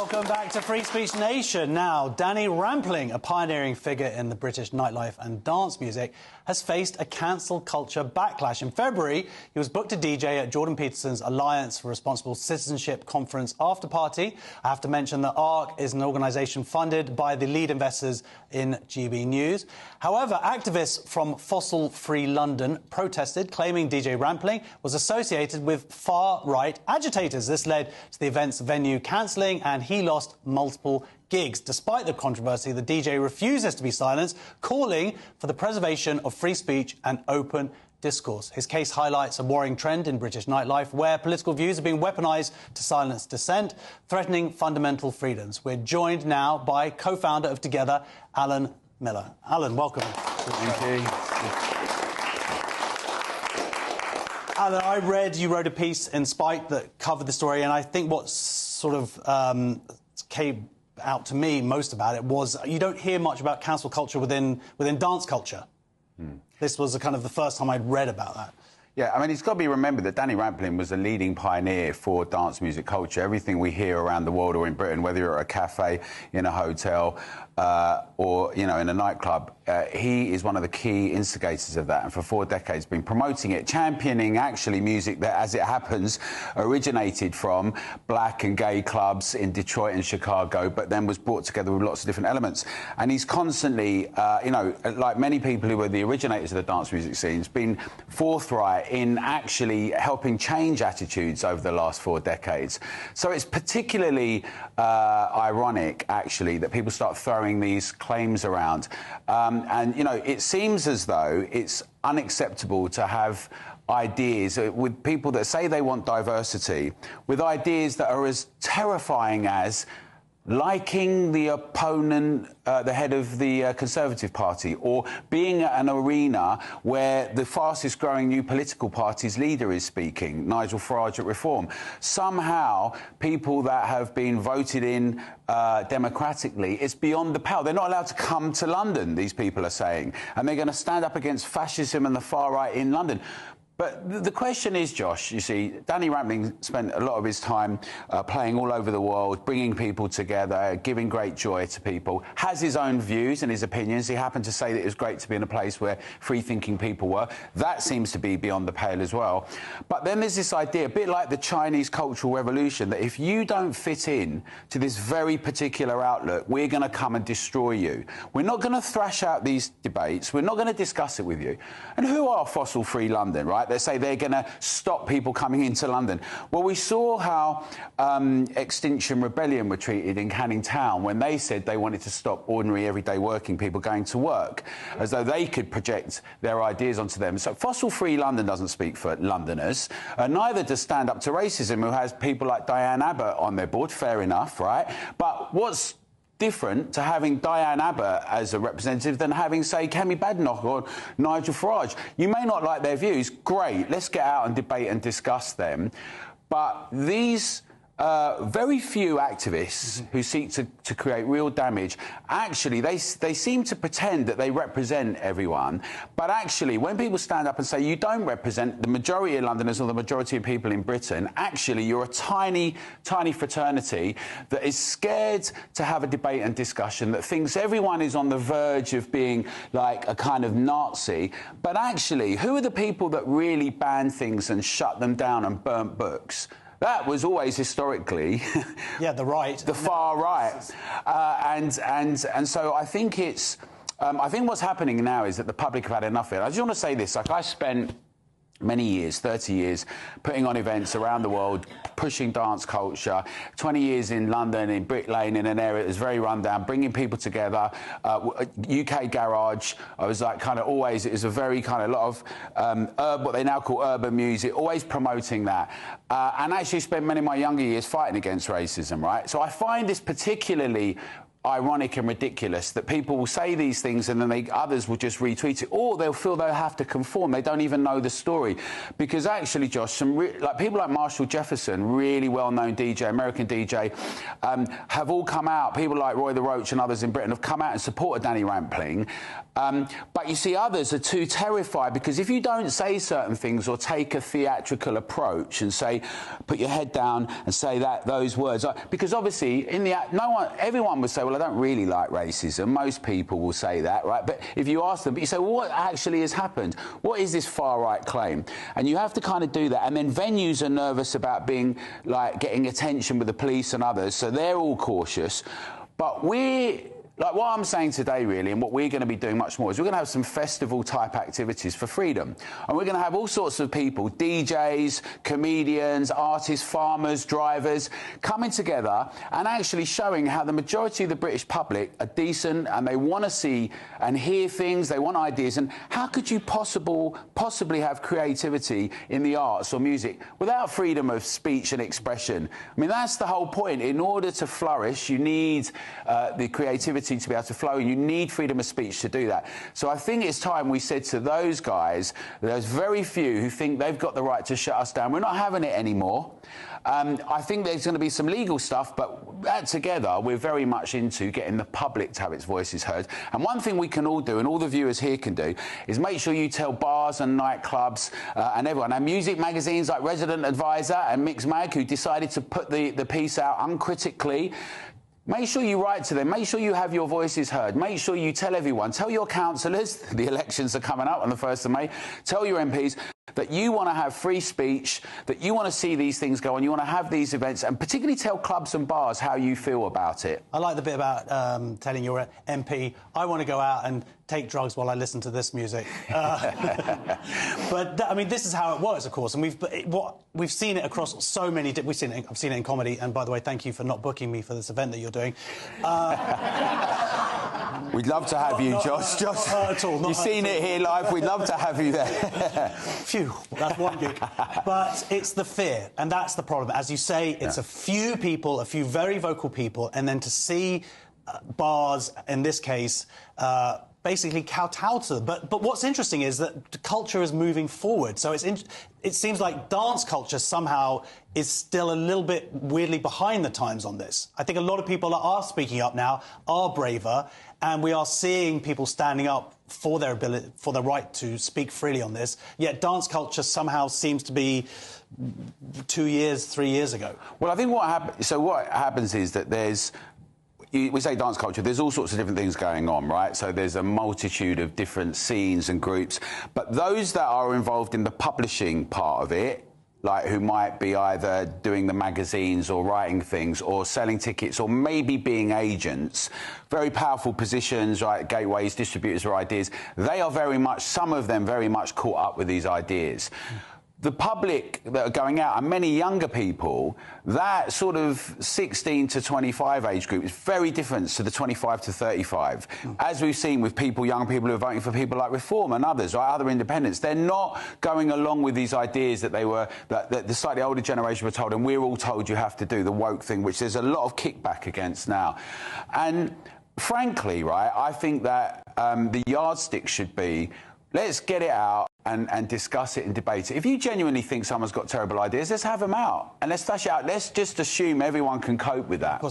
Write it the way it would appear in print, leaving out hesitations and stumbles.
Welcome back to Free Speech Nation. Now, Danny Rampling, a pioneering figure in the British nightlife and dance music, has faced a cancel culture backlash. In February, he was booked to DJ at Jordan Peterson's Alliance for Responsible Citizenship conference after party. I have to mention that ARC is an organisation funded by the lead investors in GB News. However, activists from Fossil Free London protested, claiming DJ Rampling was associated with far-right agitators. This led to the event's venue cancelling, and he lost multiple gigs. Despite the controversy, the DJ refuses to be silenced, calling for the preservation of free speech and open discourse. His case highlights a worrying trend in British nightlife where political views are being weaponised to silence dissent, threatening fundamental freedoms. We're joined now by co-founder of Together, Alan Miller. Alan, welcome. Thank you. Alan, I read you wrote a piece in Spike that covered the story, and I think what sort of came out to me most about it was you don't hear much about cancel culture within dance culture. This was kind of the first time I'd read about that. Yeah, I mean, it's got to be remembered that Danny Rampling was a leading pioneer for dance music culture. Everything we hear around the world or in Britain, whether you're at a cafe, in a hotel, or, you know, in a nightclub, he is one of the key instigators of that, and for 4 decades been promoting it, championing actually music that, as it happens, originated from black and gay clubs in Detroit and Chicago, but then was brought together with lots of different elements. And he's constantly, you know, like many people who were the originators of the dance music scene, has been forthright in actually helping change attitudes over the last 4 decades. So it's particularly ironic, actually, that people start throwing these claims around. And, you know, it seems as though it's unacceptable to have ideas with people that say they want diversity, with ideas that are as terrifying as liking the opponent, the head of the Conservative Party, or being at an arena where the fastest growing new political party's leader is speaking, Nigel Farage at Reform. Somehow, people that have been voted in democratically, it's beyond the pale. They're not allowed to come to London, these people are saying, and they're going to stand up against fascism and the far right in London. But the question is, Josh, you see, Danny Rampling spent a lot of his time playing all over the world, bringing people together, giving great joy to people, has his own views and his opinions. He happened to say that it was great to be in a place where free-thinking people were. That seems to be beyond the pale as well. But then there's this idea, a bit like the Chinese Cultural Revolution, that if you don't fit in to this very particular outlook, we're going to come and destroy you. We're not going to thrash out these debates. We're not going to discuss it with you. And who are Fossil Free London, right? They say they're going to stop people coming into London. Well, we saw how Extinction Rebellion were treated in Canning Town when they said they wanted to stop ordinary, everyday working people going to work, as though they could project their ideas onto them. So Fossil Free London doesn't speak for Londoners. Neither does Stand Up to Racism, who has people like Diane Abbott on their board. Fair enough, right? But what's different to having Diane Abbott as a representative than having, say, Kemi Badenoch or Nigel Farage? You may not like their views. Great, let's get out and debate and discuss them. But these very few activists who seek to create real damage, actually, they seem to pretend that they represent everyone. But actually, when people stand up and say you don't represent the majority of Londoners or the majority of people in Britain, actually, you're a tiny, tiny fraternity that is scared to have a debate and discussion, that thinks everyone is on the verge of being like a kind of Nazi. But actually, who are the people that really banned things and shut them down and burnt books? That was always historically, yeah, the right, the far right, and so I think it's, I think what's happening now is that the public have had enough of it. I just want to say this: like, I spent many years, 30 years, putting on events around the world, pushing dance culture, 20 years in London, in Brick Lane, in an area that's very run down, bringing people together, UK Garage. I was like kind of always, it was a very kind of lot of what they now call urban music, always promoting that. And actually spent many of my younger years fighting against racism, right? So I find this particularly ironic and ridiculous that people will say these things and then others will just retweet it, or they'll feel they'll have to conform. They don't even know the story. Because actually, Josh, like people like Marshall Jefferson, really well-known DJ, American DJ, have all come out. People like Roy the Roach and others in Britain have come out and supported Danny Rampling. But you see, others are too terrified, because if you don't say certain things or take a theatrical approach and say, put your head down and say those words, because obviously everyone would say, well, I don't really like racism. Most people will say that, right? But if you ask them, but you say, well, what actually has happened? What is this far-right claim? And you have to kind of do that. And then venues are nervous about being, like, getting attention with the police and others, so they're all cautious. But like what I'm saying today, really, and what we're going to be doing much more, is we're going to have some festival-type activities for freedom. And we're going to have all sorts of people, DJs, comedians, artists, farmers, drivers, coming together and actually showing how the majority of the British public are decent and they want to see and hear things, they want ideas. And how could you possibly have creativity in the arts or music without freedom of speech and expression? I mean, that's the whole point. In order to flourish, you need the creativity to be able to flow. You need freedom of speech to do that. So I think it's time we said to those guys, there's very few who think they've got the right to shut us down. We're not having it anymore. I think there's going to be some legal stuff, but that together, we're very much into getting the public to have its voices heard. And one thing we can all do, and all the viewers here can do, is make sure you tell bars and nightclubs and everyone, and music magazines like Resident Advisor and Mixmag, who decided to put the piece out uncritically. Make sure you write to them. Make sure you have your voices heard. Make sure you tell everyone. Tell your councillors, the elections are coming up on the 1st of May. Tell your MPs that you want to have free speech, that you want to see these things go on, you want to have these events, and particularly tell clubs and bars how you feel about it. I like the bit about telling your MP, I want to go out and take drugs while I listen to this music. But, I mean, this is how it works, of course, and we've seen it across so many... I've seen it in comedy, and, by the way, thank you for not booking me for this event that you're doing. We'd love to have you, Josh. Not at all. You've seen it here live. We'd love to have you there. Phew, that's one gig. But it's the fear, and that's the problem. As you say, it's a few people, a few very vocal people, and then to see bars, in this case, basically kowtow to them. But what's interesting is that the culture is moving forward. So it seems like dance culture somehow is still a little bit weirdly behind the times on this. I think a lot of people that are speaking up now are braver, and we are seeing people standing up for their right to speak freely on this. Yet dance culture somehow seems to be 2 years, 3 years ago. Well, I think what happens is that we say dance culture, there's all sorts of different things going on, right? So there's a multitude of different scenes and groups. But those that are involved in the publishing part of it, like who might be either doing the magazines or writing things or selling tickets or maybe being agents, very powerful positions, right, gateways, distributors of ideas, they are very much, some of them very much caught up with these ideas. The public that are going out, and many younger people, that sort of 16 to 25 age group is very different to the 25 to 35. As we've seen with young people who are voting for people like Reform and others, right, other independents, they're not going along with these ideas that that the slightly older generation were told, and we're all told you have to do the woke thing, which there's a lot of kickback against now. And frankly, right, I think that the yardstick should be, let's get it out and discuss it and debate it. If you genuinely think someone's got terrible ideas, let's have them out and let's flesh it out. Let's just assume everyone can cope with that.